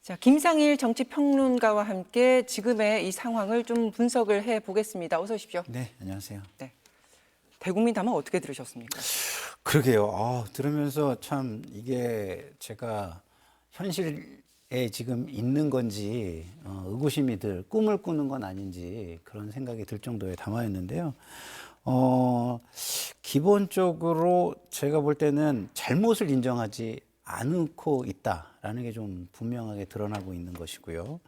자, 김상일 정치평론가와 함께 지금의 이 상황을 좀 분석을 해 보겠습니다. 어서 오십시오. 네, 안녕하세요. 네. 대국민 담화 어떻게 들으셨습니까? 그러게요. 들으면서 참 이게 제가 현실에 지금 있는 건지 의구심이 꿈을 꾸는 건 아닌지 그런 생각이 들 정도의 담화였는데요. 기본적으로 제가 볼 때는 잘못을 인정하지 않고 있다라는 게 좀 분명하게 드러나고 있는 것이고요.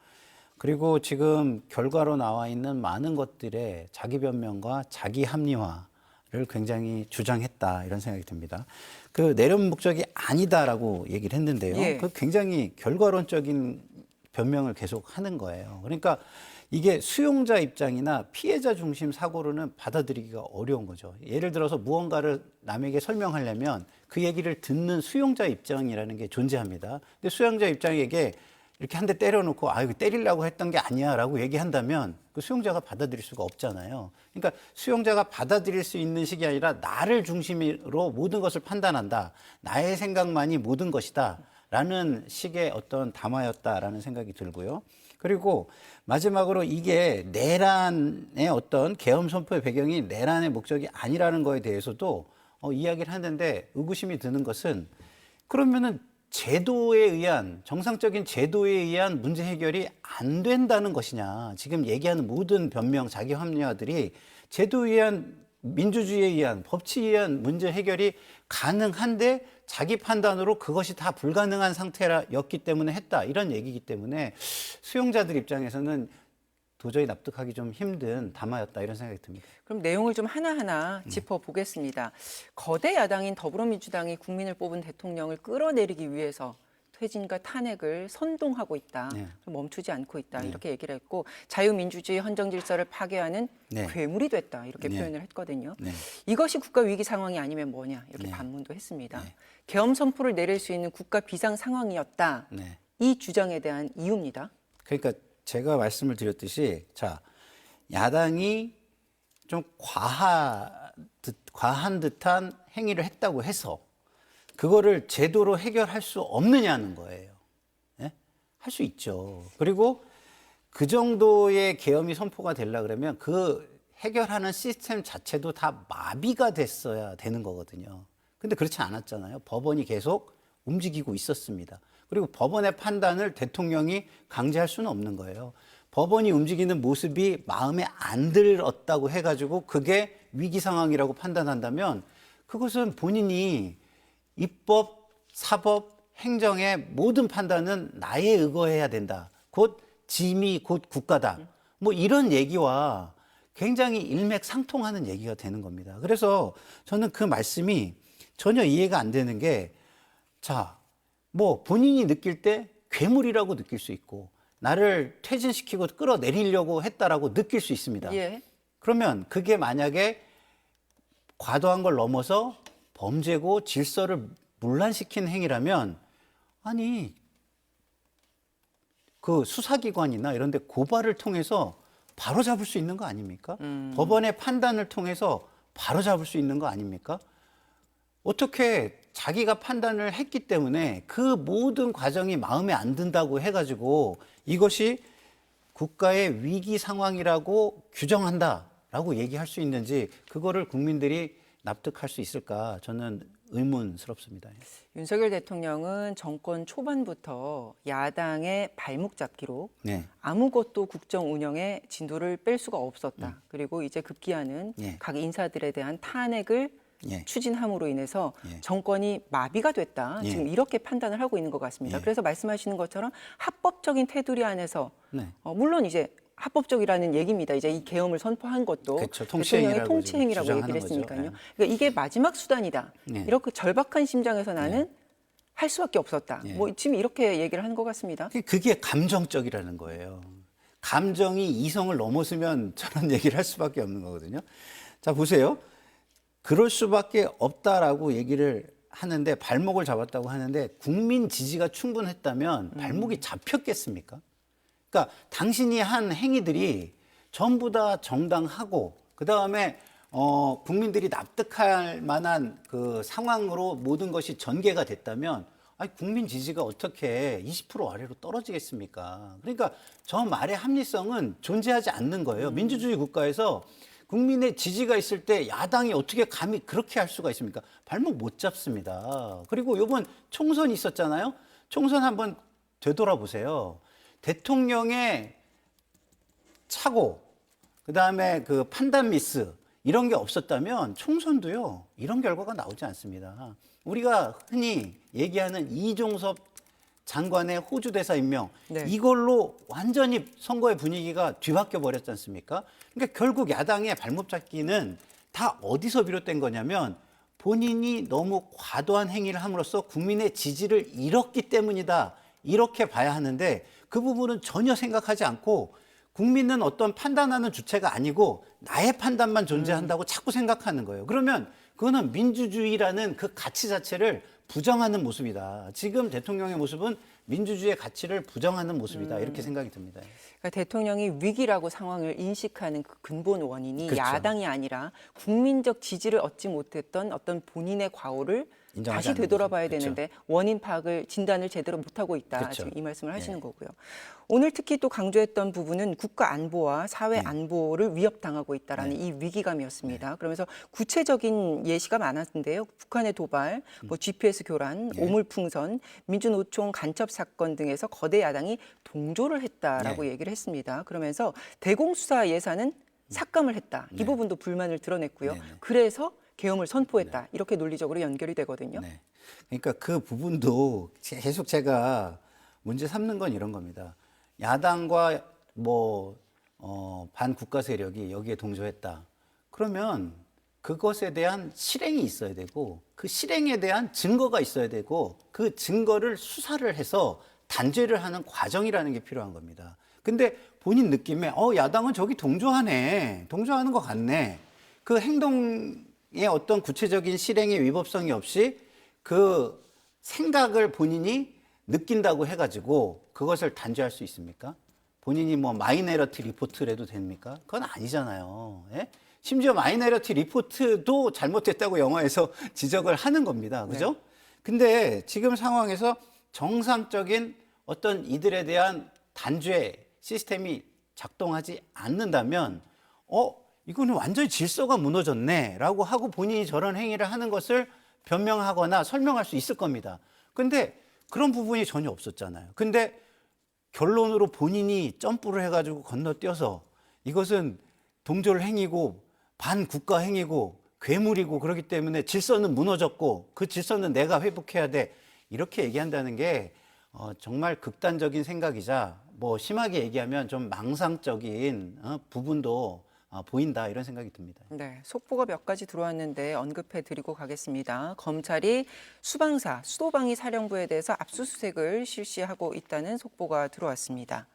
그리고 지금 결과로 나와 있는 많은 것들의 자기 변명과 자기 합리화를 굉장히 주장했다 이런 생각이 듭니다. 그 내란 목적이 아니다라고 얘기를 했는데요. 예. 그 굉장히 결과론적인 변명을 계속 하는 거예요. 그러니까 이게 수용자 입장이나 피해자 중심 사고로는 받아들이기가 어려운 거죠. 예를 들어서 무언가를 남에게 설명하려면 그 얘기를 듣는 수용자 입장이라는 게 존재합니다. 근데 수용자 입장에게 이렇게 한 대 때려놓고 이거 때리려고 했던 게 아니야 라고 얘기한다면 그 수용자가 받아들일 수가 없잖아요. 그러니까 수용자가 받아들일 수 있는 식이 아니라 나를 중심으로 모든 것을 판단한다. 나의 생각만이 모든 것이다. 라는 식의 어떤 담화였다라는 생각이 들고요. 그리고 마지막으로 이게 내란의 어떤 계엄 선포의 배경이 내란의 목적이 아니라는 거에 대해서도 이야기를 하는데 의구심이 드는 것은 그러면은 제도에 의한 정상적인 제도에 의한 문제 해결이 안 된다는 것이냐. 지금 얘기하는 모든 변명, 자기 합리화들이 제도에 의한 민주주의에 의한 법치에 의한 문제 해결이 가능한데 자기 판단으로 그것이 다 불가능한 상태였기 때문에 했다. 이런 얘기이기 때문에 수용자들 입장에서는 도저히 납득하기 좀 힘든 담화였다 이런 생각이 듭니다. 그럼 내용을 좀 하나하나 짚어보겠습니다. 거대 야당인 더불어민주당이 국민을 뽑은 대통령을 끌어내리기 위해서 퇴진과 탄핵을 선동하고 있다. 네. 멈추지 않고 있다. 이렇게 얘기를 했고 자유민주주의 헌정 질서를 파괴하는 네. 괴물이 됐다. 이렇게 네. 표현을 했거든요. 네. 이것이 국가 위기 상황이 아니면 뭐냐. 이렇게 네. 반문도 했습니다. 네. 계엄 선포를 내릴 수 있는 국가 비상 상황이었다. 네. 이 주장에 대한 이유입니다. 그러니까 제가 말씀을 드렸듯이 자 야당이 좀 과한 듯한 행위를 했다고 해서 그거를 제도로 해결할 수 없느냐는 거예요. 예? 할 수 있죠. 그리고 그 정도의 계엄이 선포가 되려 그러면 그 해결하는 시스템 자체도 다 마비가 됐어야 되는 거거든요. 근데 그렇지 않았잖아요. 법원이 계속 움직이고 있었습니다. 그리고 법원의 판단을 대통령이 강제할 수는 없는 거예요. 법원이 움직이는 모습이 마음에 안 들었다고 해가지고 그게 위기 상황이라고 판단한다면 그것은 본인이 입법, 사법, 행정의 모든 판단은 나에 의거해야 된다. 곧 짐이 곧 국가다. 뭐 이런 얘기와 굉장히 일맥상통하는 얘기가 되는 겁니다. 그래서 저는 그 말씀이 전혀 이해가 안 되는 게 자, 뭐 본인이 느낄 때 괴물이라고 느낄 수 있고 나를 퇴진시키고 끌어내리려고 했다라고 느낄 수 있습니다. 예. 그러면 그게 만약에 과도한 걸 넘어서 범죄고 질서를 문란시킨 행위라면 아니 그 수사기관이나 이런 데 고발을 통해서 바로 잡을 수 있는 거 아닙니까? 법원의 판단을 통해서 바로 잡을 수 있는 거 아닙니까? 어떻게 자기가 판단을 했기 때문에 그 모든 과정이 마음에 안 든다고 해가지고 이것이 국가의 위기 상황이라고 규정한다라고 얘기할 수 있는지 그거를 국민들이 납득할 수 있을까 저는 의문스럽습니다. 윤석열 대통령은 정권 초반부터 야당의 발목 잡기로 네. 아무것도 국정 운영에 진도를 뺄 수가 없었다. 그리고 이제 급기야는 네. 각 인사들에 대한 탄핵을 예. 추진함으로 인해서 예. 정권이 마비가 됐다. 예. 지금 이렇게 판단을 하고 있는 것 같습니다. 예. 그래서 말씀하시는 것처럼 합법적인 테두리 안에서 네. 물론 이제 합법적이라는 얘기입니다. 이제 이 계엄을 선포한 것도 그렇죠. 대통령의 통치행위라고 통치행위라고 주장하는 얘기를 했으니까요. 거죠. 그러니까 이게 마지막 수단이다. 네. 이렇게 절박한 심정에서 나는 할 수밖에 없었다. 네. 뭐 지금 이렇게 얘기를 하는 것 같습니다. 그게 감정적이라는 거예요. 감정이 이성을 넘어서면 저런 얘기를 할 수밖에 없는 거거든요. 자, 보세요. 그럴 수밖에 없다라고 얘기를 하는데 발목을 잡았다고 하는데 국민 지지가 충분했다면 발목이 잡혔겠습니까? 그러니까 당신이 한 행위들이 전부 다 정당하고 그다음에 국민들이 납득할 만한 그 상황으로 모든 것이 전개가 됐다면 아니, 국민 지지가 어떻게 20% 아래로 떨어지겠습니까? 그러니까 저 말의 합리성은 존재하지 않는 거예요. 민주주의 국가에서 국민의 지지가 있을 때 야당이 어떻게 감히 그렇게 할 수가 있습니까? 발목 못 잡습니다. 그리고 이번 총선이 있었잖아요. 총선 한번 되돌아보세요. 대통령의 착오, 그다음에 그 판단 미스 이런 게 없었다면 총선도요 이런 결과가 나오지 않습니다. 우리가 흔히 얘기하는 이종섭 장관의 호주 대사 임명 네. 이걸로 완전히 선거의 분위기가 뒤바뀌어 버렸지 않습니까? 그러니까 결국 야당의 발목 잡기는 다 어디서 비롯된 거냐면 본인이 너무 과도한 행위를 함으로써 국민의 지지를 잃었기 때문이다. 이렇게 봐야 하는데 그 부분은 전혀 생각하지 않고 국민은 어떤 판단하는 주체가 아니고 나의 판단만 존재한다고 자꾸 생각하는 거예요. 그러면 그거는 민주주의라는 그 가치 자체를 부정하는 모습이다. 지금 대통령의 모습은 민주주의의 가치를 부정하는 모습이다. 이렇게 생각이 듭니다. 그러니까 대통령이 위기라고 상황을 인식하는 그 근본 원인이 그렇죠. 야당이 아니라 국민적 지지를 얻지 못했던 어떤 본인의 과오를 인정하지 다시 않는 되돌아봐야 거죠. 그렇죠. 되는데 원인 파악을 진단을 제대로 못하고 있다. 그렇죠. 지금 이 말씀을 하시는 네. 거고요. 오늘 특히 또 강조했던 부분은 국가 안보와 사회 안보를 위협당하고 있다라는 이 위기감이었습니다. 그러면서 구체적인 예시가 많았는데요. 북한의 도발, 뭐 GPS 교란, 오물풍선, 민주노총 간첩 사건 등에서 거대 야당이 동조를 했다라고 얘기를 했습니다. 그러면서 대공수사 예산은 삭감을 했다. 이 부분도 불만을 드러냈고요. 네, 네. 그래서 계엄을 선포했다. 이렇게 논리적으로 연결이 되거든요. 네. 그러니까 그 부분도 계속 제가 문제 삼는 건 이런 겁니다. 야당과 반국가 세력이 여기에 동조했다. 그러면 그것에 대한 실행이 있어야 되고 그 실행에 대한 증거가 있어야 되고 그 증거를 수사를 해서 단죄를 하는 과정이라는 게 필요한 겁니다. 근데 본인 느낌에 야당은 저기 동조하네. 동조하는 것 같네. 그 행동의 어떤 구체적인 실행의 위법성이 없이 그 생각을 본인이 느낀다고 해가지고 그것을 단죄할 수 있습니까? 본인이 뭐 마이너리티 리포트를 해도 됩니까? 그건 아니잖아요. 예? 심지어 마이너리티 리포트도 잘못됐다고 영화에서 지적을 하는 겁니다. 그죠? 네. 근데 지금 상황에서 정상적인 어떤 이들에 대한 단죄 시스템이 작동하지 않는다면 이거는 완전히 질서가 무너졌네라고 하고 본인이 저런 행위를 하는 것을 변명하거나 설명할 수 있을 겁니다. 근데 그런 부분이 전혀 없었잖아요. 근데 결론으로 본인이 점프를 해가지고 건너뛰어서 이것은 동조를 행위고 반국가 행위고 괴물이고 그렇기 때문에 질서는 무너졌고 그 질서는 내가 회복해야 돼. 이렇게 얘기한다는 게 정말 극단적인 생각이자 심하게 얘기하면 좀 망상적인 부분도 보인다 이런 생각이 듭니다. 네, 속보가 몇 가지 들어왔는데 언급해 드리고 가겠습니다. 검찰이 수방사, 수도방위 사령부에 대해서 압수수색을 실시하고 있다는 속보가 들어왔습니다.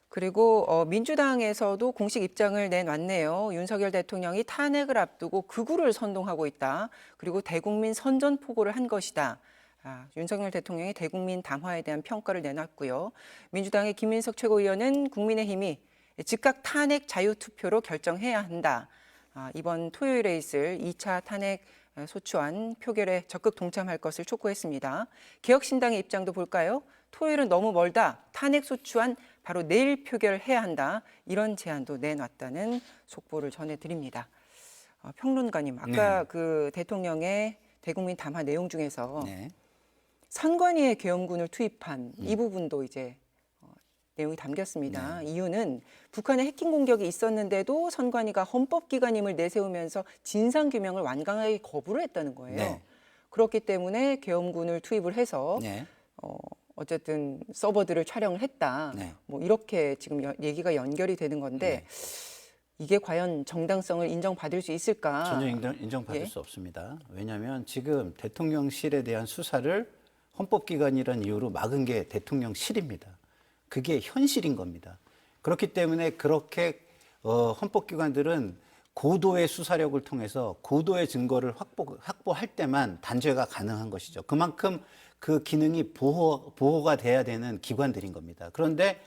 그리고 민주당에서도 공식 입장을 내놨네요. 윤석열 대통령이 탄핵을 앞두고 극우를 선동하고 있다. 그리고 대국민 선전포고를 한 것이다. 윤석열 대통령이 대국민 담화에 대한 평가를 내놨고요. 민주당의 김민석 최고위원은 국민의힘이 즉각 탄핵 자유투표로 결정해야 한다. 이번 토요일에 있을 2차 탄핵 소추안 표결에 적극 동참할 것을 촉구했습니다. 개혁신당의 입장도 볼까요? 토요일은 너무 멀다. 탄핵 소추안 바로 내일 표결해야 한다. 이런 제안도 내놨다는 속보를 전해드립니다. 평론가님, 아까 그 대통령의 대국민 담화 내용 중에서 선관위의 계엄군을 투입한 이 부분도 이제 내용이 담겼습니다. 이유는 북한의 해킹 공격이 있었는데도 선관위가 헌법기관임을 내세우면서 진상규명을 완강하게 거부를 했다는 거예요. 그렇기 때문에 계엄군을 투입을 해서 어쨌든 서버들을 촬영을 했다. 뭐 이렇게 지금 얘기가 연결이 되는 건데 이게 과연 정당성을 인정받을 수 있을까? 전혀 인정받을 수 없습니다. 왜냐하면 지금 대통령실에 대한 수사를 헌법기관이라는 이유로 막은 게 대통령실입니다. 그게 현실인 겁니다. 그렇기 때문에 그렇게 헌법기관들은 고도의 수사력을 통해서 고도의 증거를 확보할 때만 단죄가 가능한 것이죠. 그만큼 그 기능이 보호가 돼야 되는 기관들인 겁니다. 그런데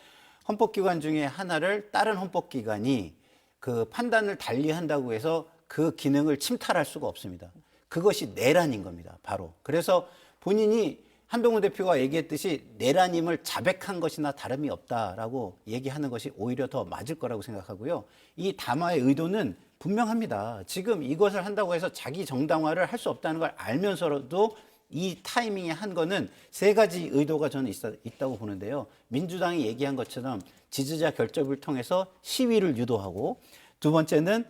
헌법기관 중에 하나를 다른 헌법기관이 그 판단을 달리한다고 해서 그 기능을 침탈할 수가 없습니다. 그것이 내란인 겁니다. 바로. 그래서 본인이 한동훈 대표가 얘기했듯이 내란임을 자백한 것이나 다름이 없다라고 얘기하는 것이 오히려 더 맞을 거라고 생각하고요. 이 담화의 의도는 분명합니다. 지금 이것을 한다고 해서 자기 정당화를 할 수 없다는 걸 알면서도 이 타이밍에 한 거는 세 가지 의도가 저는 있다고 보는데요. 민주당이 얘기한 것처럼 지지자 결집을 통해서 시위를 유도하고, 두 번째는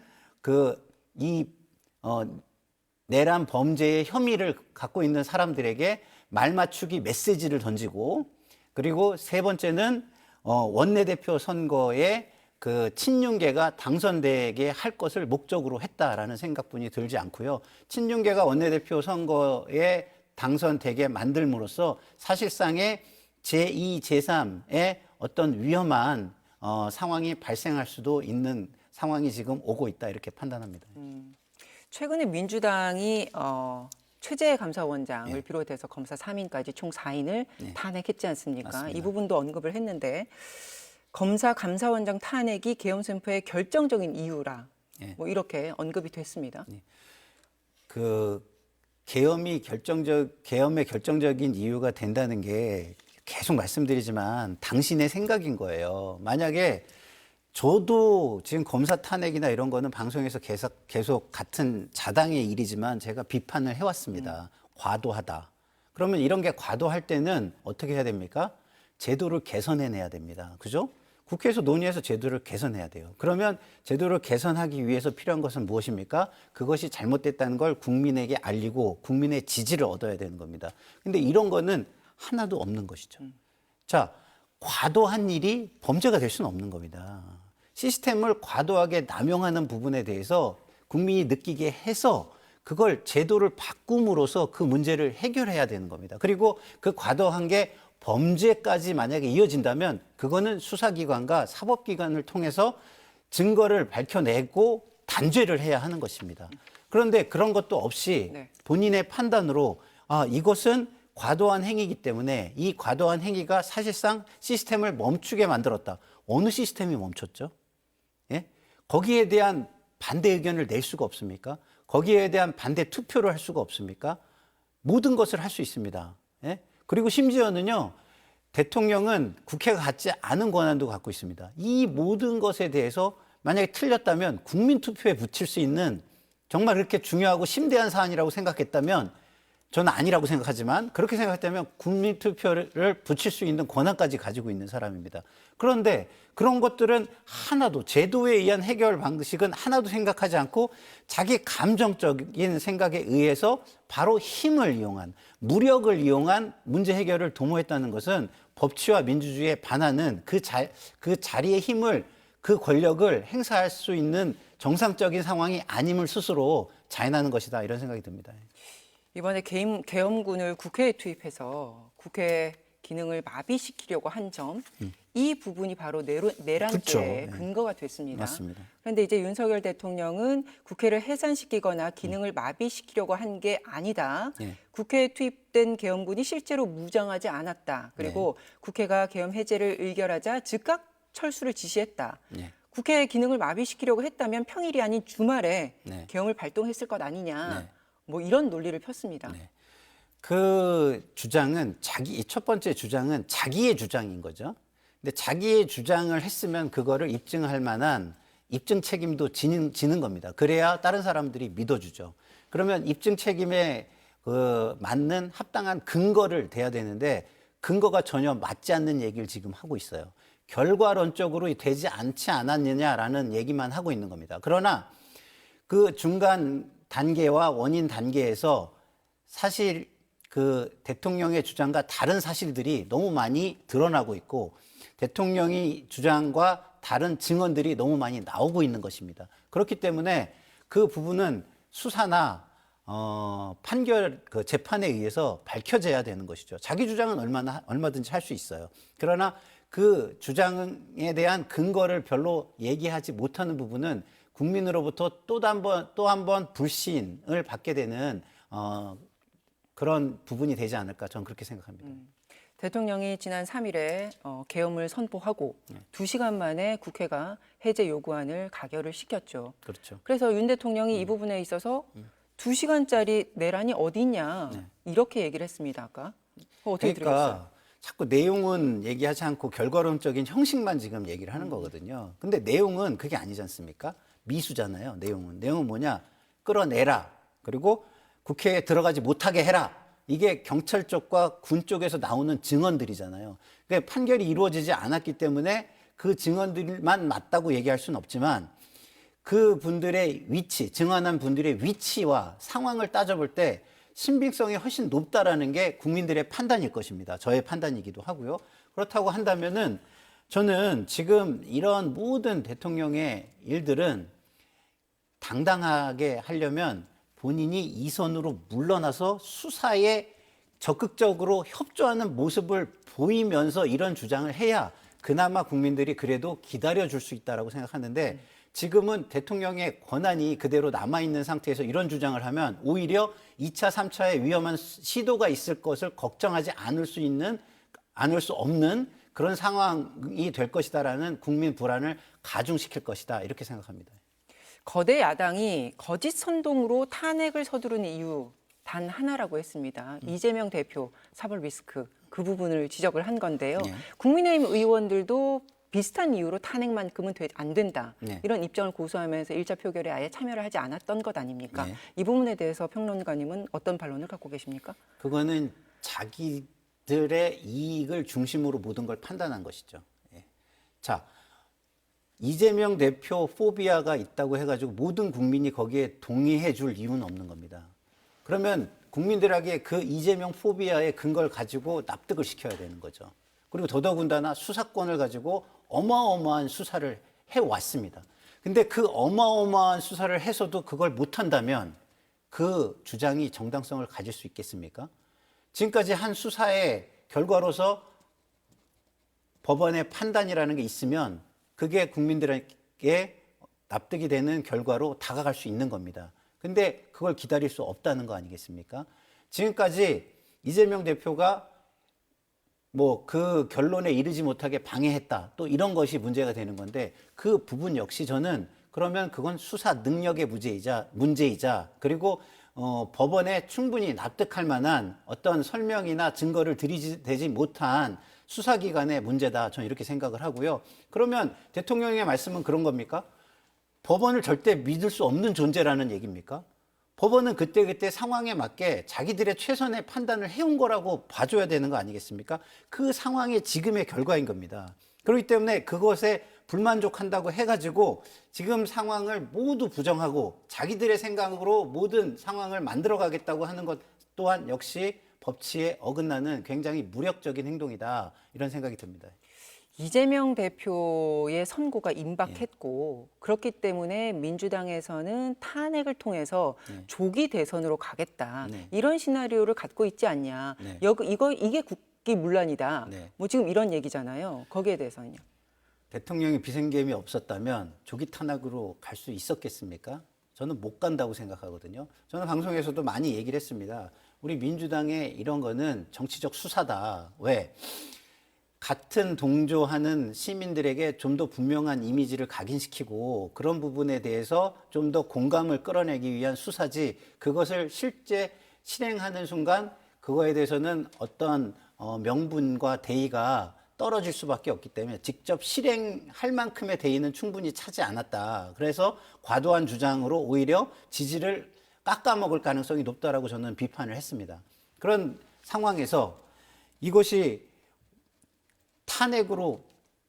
내란 범죄의 혐의를 갖고 있는 사람들에게 말 맞추기 메시지를 던지고, 그리고 세 번째는 원내대표 선거에 그 친윤계가 당선되게 할 것을 목적으로 했다라는 생각뿐이 들지 않고요. 친윤계가 원내대표 선거에 당선되게 만들므로써 사실상의 제2, 제3의 어떤 위험한 상황이 발생할 수도 있는 상황이 지금 오고 있다, 이렇게 판단합니다. 최근에 민주당이 최재 감사원장을 예. 비롯해서 검사 3인까지 총 4인을 예. 탄핵했지 않습니까? 맞습니다. 이 부분도 언급을 했는데 검사 감사원장 탄핵이 계엄 선포의 결정적인 이유라 예. 뭐 이렇게 언급이 됐습니다. 그 계엄의 결정적인 이유가 된다는 게 계속 말씀드리지만 당신의 생각인 거예요. 만약에 저도 지금 검사 탄핵이나 이런 거는 방송에서 계속 같은 자당의 일이지만 제가 비판을 해왔습니다. 과도하다. 그러면 이런 게 과도할 때는 어떻게 해야 됩니까? 제도를 개선해내야 됩니다. 그죠? 국회에서 논의해서 제도를 개선해야 돼요. 그러면 제도를 개선하기 위해서 필요한 것은 무엇입니까? 그것이 잘못됐다는 걸 국민에게 알리고 국민의 지지를 얻어야 되는 겁니다. 근데 이런 거는 하나도 없는 것이죠. 자, 과도한 일이 범죄가 될 수는 없는 겁니다. 시스템을 과도하게 남용하는 부분에 대해서 국민이 느끼게 해서 그걸 제도를 바꿈으로써 그 문제를 해결해야 되는 겁니다. 그리고 그 과도한 게 범죄까지 만약에 이어진다면 그거는 수사기관과 사법기관을 통해서 증거를 밝혀내고 단죄를 해야 하는 것입니다. 그런데 그런 것도 없이 네. 본인의 판단으로 이것은 과도한 행위이기 때문에 이 과도한 행위가 사실상 시스템을 멈추게 만들었다. 어느 시스템이 멈췄죠? 예? 거기에 대한 반대 의견을 낼 수가 없습니까? 거기에 대한 반대 투표를 할 수가 없습니까? 모든 것을 할 수 있습니다. 예? 그리고 심지어는요, 대통령은 국회가 갖지 않은 권한도 갖고 있습니다. 이 모든 것에 대해서 만약에 틀렸다면 국민 투표에 붙일 수 있는 정말 그렇게 중요하고 심대한 사안이라고 생각했다면, 저는 아니라고 생각하지만 그렇게 생각했다면 국민 투표를 붙일 수 있는 권한까지 가지고 있는 사람입니다. 그런데 그런 것들은 하나도, 제도에 의한 해결 방식은 하나도 생각하지 않고 자기 감정적인 생각에 의해서 바로 힘을 이용한, 무력을 이용한 문제 해결을 도모했다는 것은 법치와 민주주의에 반하는 그 자리의 힘을, 그 권력을 행사할 수 있는 정상적인 상황이 아님을 스스로 자인하는 것이다, 이런 생각이 듭니다. 이번에 계엄군을 국회에 투입해서 국회 기능을 마비시키려고 한 점, 이 부분이 바로 내란죄의 그렇죠. 네. 근거가 됐습니다. 맞습니다. 그런데 이제 윤석열 대통령은 국회를 해산시키거나 기능을 마비시키려고 한 게 아니다. 네. 국회에 투입된 계엄군이 실제로 무장하지 않았다. 그리고 국회가 계엄 해제를 의결하자 즉각 철수를 지시했다. 네. 국회의 기능을 마비시키려고 했다면 평일이 아닌 주말에 네. 계엄을 발동했을 것 아니냐. 네. 뭐 이런 논리를 폈습니다. 네. 그 주장은 첫 번째 주장은 자기의 주장인 거죠. 근데 자기의 주장을 했으면 그거를 입증할 만한 입증 책임도 지는 겁니다. 그래야 다른 사람들이 믿어주죠. 그러면 입증 책임에 맞는 합당한 근거를 대야 되는데 근거가 전혀 맞지 않는 얘기를 지금 하고 있어요. 결과론적으로 되지 않지 않았느냐라는 얘기만 하고 있는 겁니다. 그러나 그 중간 단계와 원인 단계에서 사실 그 대통령의 주장과 다른 사실들이 너무 많이 드러나고 있고 대통령의 주장과 다른 증언들이 너무 많이 나오고 있는 것입니다. 그렇기 때문에 그 부분은 수사나 판결, 재판에 의해서 밝혀져야 되는 것이죠. 자기 주장은 얼마든지 할 수 있어요. 그러나 그 주장에 대한 근거를 별로 얘기하지 못하는 부분은 국민으로부터 또 한 번 불신을 받게 되는 그런 부분이 되지 않을까, 저는 그렇게 생각합니다. 대통령이 지난 3일에 계엄을 선포하고 2시간 만에 국회가 해제 요구안을 가결을 시켰죠. 그렇죠. 그래서 윤 대통령이 이 부분에 있어서 2시간짜리 내란이 어디 있냐 이렇게 얘기를 했습니다. 아까. 어떻게 들으셨어요? 그러니까 자꾸 내용은 얘기하지 않고 결과론적인 형식만 지금 얘기를 하는 거거든요. 근데 내용은 그게 아니지 않습니까? 미수잖아요. 내용은 뭐냐? 끌어내라. 그리고 국회에 들어가지 못하게 해라. 이게 경찰 쪽과 군 쪽에서 나오는 증언들이잖아요. 그러니까 판결이 이루어지지 않았기 때문에 그 증언들만 맞다고 얘기할 수는 없지만 그 분들의 위치, 증언한 분들의 위치와 상황을 따져볼 때 신빙성이 훨씬 높다라는 게 국민들의 판단일 것입니다. 저의 판단이기도 하고요. 그렇다고 한다면은 저는 지금 이런 모든 대통령의 일들은 당당하게 하려면 본인이 이 선으로 물러나서 수사에 적극적으로 협조하는 모습을 보이면서 이런 주장을 해야 그나마 국민들이 그래도 기다려줄 수 있다라고 생각하는데 지금은 대통령의 권한이 그대로 남아있는 상태에서 이런 주장을 하면 오히려 2차, 3차의 위험한 시도가 있을 것을 걱정하지 않을 수 없는 그런 상황이 될 것이다라는 국민 불안을 가중시킬 것이다 이렇게 생각합니다. 거대 야당이 거짓 선동으로 탄핵을 서두르는 이유 단 하나라고 했습니다. 이재명 대표 사법 리스크 그 부분을 지적을 한 건데요. 네. 국민의힘 의원들도 비슷한 이유로 탄핵만큼은 안 된다. 네. 이런 입장을 고수하면서 1차 표결에 아예 참여를 하지 않았던 것 아닙니까? 네. 이 부분에 대해서 평론가님은 어떤 반론을 갖고 계십니까? 그거는 자기들의 이익을 중심으로 모든 걸 판단한 것이죠. 예. 자, 이재명 대표 포비아가 있다고 해가지고 모든 국민이 거기에 동의해 줄 이유는 없는 겁니다. 그러면 국민들에게 그 이재명 포비아의 근거를 가지고 납득을 시켜야 되는 거죠. 그리고 더더군다나 수사권을 가지고 어마어마한 수사를 해왔습니다. 근데 그 어마어마한 수사를 해서도 그걸 못한다면 그 주장이 정당성을 가질 수 있겠습니까? 지금까지 한 수사의 결과로서 법원의 판단이라는 게 있으면 그게 국민들에게 납득이 되는 결과로 다가갈 수 있는 겁니다. 근데 그걸 기다릴 수 없다는 거 아니겠습니까? 지금까지 이재명 대표가 뭐 그 결론에 이르지 못하게 방해했다. 또 이런 것이 문제가 되는 건데 그 부분 역시 저는 그러면 그건 수사 능력의 문제이자 그리고 법원에 충분히 납득할 만한 어떤 설명이나 증거를 들이대지 못한 수사기관의 문제다. 저는 이렇게 생각을 하고요. 그러면 대통령의 말씀은 그런 겁니까? 법원을 절대 믿을 수 없는 존재라는 얘기입니까? 법원은 그때그때 상황에 맞게 자기들의 최선의 판단을 해온 거라고 봐줘야 되는 거 아니겠습니까? 그 상황이 지금의 결과인 겁니다. 그렇기 때문에 그것에 불만족한다고 해가지고 지금 상황을 모두 부정하고 자기들의 생각으로 모든 상황을 만들어가겠다고 하는 것 또한 역시 법치에 어긋나는 굉장히 무력적인 행동이다. 이런 생각이 듭니다. 이재명 대표의 선고가 임박했고 그렇기 때문에 민주당에서는 탄핵을 통해서 조기 대선으로 가겠다. 네. 이런 시나리오를 갖고 있지 않냐. 네. 이게 국기문란이다. 네. 뭐 지금 이런 얘기잖아요. 거기에 대해서는요. 대통령이 비생계엄이 없었다면 조기 탄핵으로 갈 수 있었겠습니까? 저는 못 간다고 생각하거든요. 저는 방송에서도 많이 얘기를 했습니다. 우리 민주당의 이런 거는 정치적 수사다. 왜? 같은 동조하는 시민들에게 좀 더 분명한 이미지를 각인시키고 그런 부분에 대해서 좀 더 공감을 끌어내기 위한 수사지 그것을 실제 실행하는 순간 그거에 대해서는 어떤 명분과 대의가 떨어질 수밖에 없기 때문에 직접 실행할 만큼의 대의는 충분히 차지 않았다. 그래서 과도한 주장으로 오히려 지지를 깎아먹을 가능성이 높다라고 저는 비판을 했습니다. 그런 상황에서 이것이 탄핵으로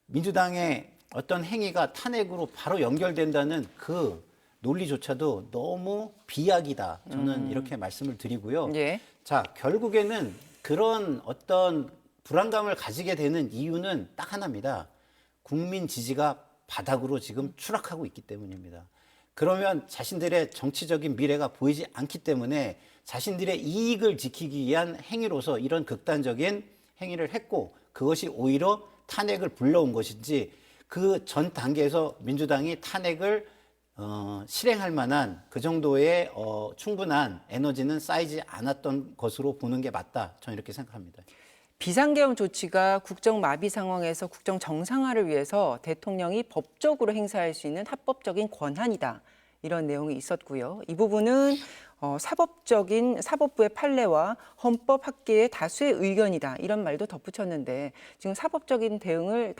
민주당의 어떤 행위가 탄핵으로 바로 연결된다는 그 논리조차도 너무 비약이다. 저는 이렇게 말씀을 드리고요. 예. 자, 결국에는 그런 어떤 불안감을 가지게 되는 이유는 딱 하나입니다. 국민 지지가 바닥으로 지금 추락하고 있기 때문입니다. 그러면 자신들의 정치적인 미래가 보이지 않기 때문에 자신들의 이익을 지키기 위한 행위로서 이런 극단적인 행위를 했고 그것이 오히려 탄핵을 불러온 것인지 그 전 단계에서 민주당이 탄핵을 실행할 만한 그 정도의 충분한 에너지는 쌓이지 않았던 것으로 보는 게 맞다. 저는 이렇게 생각합니다. 비상계엄 조치가 국정 마비 상황에서 국정 정상화를 위해서 대통령이 법적으로 행사할 수 있는 합법적인 권한이다. 이런 내용이 있었고요. 이 부분은 사법부의 판례와 헌법 학계의 다수의 의견이다 이런 말도 덧붙였는데 지금 사법적인 대응을